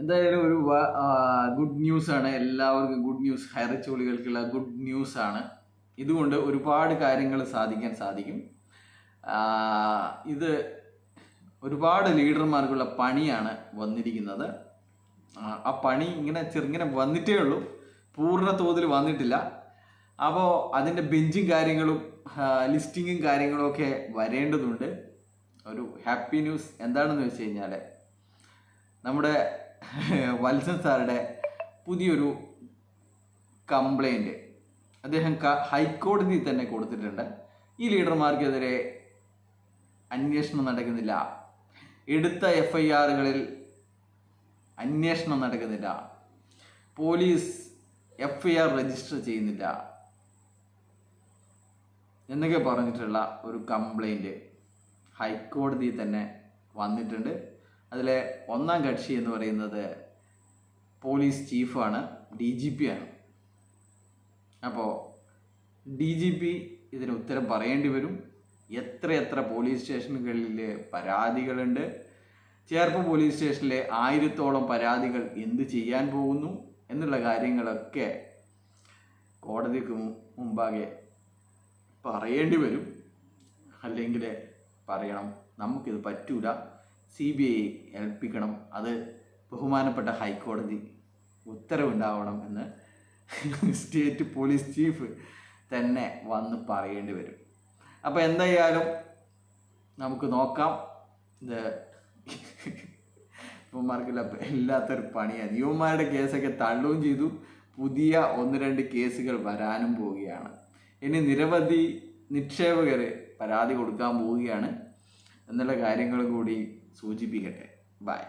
എന്തായാലും ഒരു good news ആണ്. എല്ലാവർക്കും ഗുഡ് ന്യൂസ്, ഹൈറിച്ചോളികൾക്കുള്ള ഗുഡ് ന്യൂസ് ആണ്. ഇതുകൊണ്ട് ഒരുപാട് കാര്യങ്ങൾ സാധിക്കാൻ സാധിക്കും. ഇത് ഒരുപാട് ലീഡർമാർക്കുള്ള പണിയാണ് വന്നിരിക്കുന്നത്. ആ പണി ചെറുങ്ങനെ വന്നിട്ടേ ഉള്ളൂ, പൂർണ്ണ തോതിൽ വന്നിട്ടില്ല. അപ്പോൾ അതിൻ്റെ ബെഞ്ചും കാര്യങ്ങളും ലിസ്റ്റിങ്ങും കാര്യങ്ങളും ഒക്കെ വരേണ്ടതുണ്ട്. ഒരു ഹാപ്പി ന്യൂസ് എന്താണെന്ന് വെച്ച് കഴിഞ്ഞാൽ, നമ്മുടെ വത്സൻ സാറുടെ പുതിയൊരു കംപ്ലൈൻറ്റ് അദ്ദേഹം ഹൈക്കോടതിയിൽ തന്നെ കൊടുത്തിട്ടുണ്ട്. ഈ ലീഡർമാർക്കെതിരെ അന്വേഷണം നടക്കുന്നില്ല, എടുത്ത FIRകളിൽ അന്വേഷണം നടക്കുന്നില്ല, പോലീസ് FIR രജിസ്റ്റർ ചെയ്യുന്നില്ല എന്നൊക്കെ പറഞ്ഞിട്ടുള്ള ഒരു കംപ്ലൈൻറ്റ് ഹൈക്കോടതിയിൽ തന്നെ വന്നിട്ടുണ്ട്. അതിലെ ഒന്നാം കക്ഷി എന്ന് പറയുന്നത് പോലീസ് ചീഫാണ്, DGP ആണ്. അപ്പോൾ DGP ഇതിന് ഉത്തരം പറയേണ്ടി വരും. എത്ര പോലീസ് സ്റ്റേഷനുകളിൽ പരാതികളുണ്ട്, ചേർപ്പ് പോലീസ് സ്റ്റേഷനിലെ 1000-ഓളം പരാതികൾ എന്ത് ചെയ്യാൻ പോകുന്നു എന്നുള്ള കാര്യങ്ങളൊക്കെ കോടതിക്ക് മുമ്പാകെ പറയേണ്ടി വരും. അല്ലെങ്കിൽ പറയണം, നമുക്കിത് പറ്റൂല, CBI ഏൽപ്പിക്കണം, അത് ബഹുമാനപ്പെട്ട ഹൈക്കോടതി ഉത്തരവുണ്ടാവണം എന്ന് സ്റ്റേറ്റ് പോലീസ് ചീഫ് തന്നെ വന്ന് പറയേണ്ടി വരും. അപ്പോൾ എന്തായാലും നമുക്ക് നോക്കാം. ഇത് ഇവന്മാർക്കില്ല ഇല്ലാത്തൊരു പണിയാണ്. യുവന്മാരുടെ കേസൊക്കെ തള്ളുകയും ചെയ്തു, പുതിയ 1-2 കേസുകൾ വരാനും പോവുകയാണ്. ഇനി നിരവധി നിക്ഷേപകർ പരാതി കൊടുക്കാൻ പോവുകയാണ് എന്നുള്ള കാര്യങ്ങൾ കൂടി സൂചിപ്പിക്കട്ടെ. ബൈ.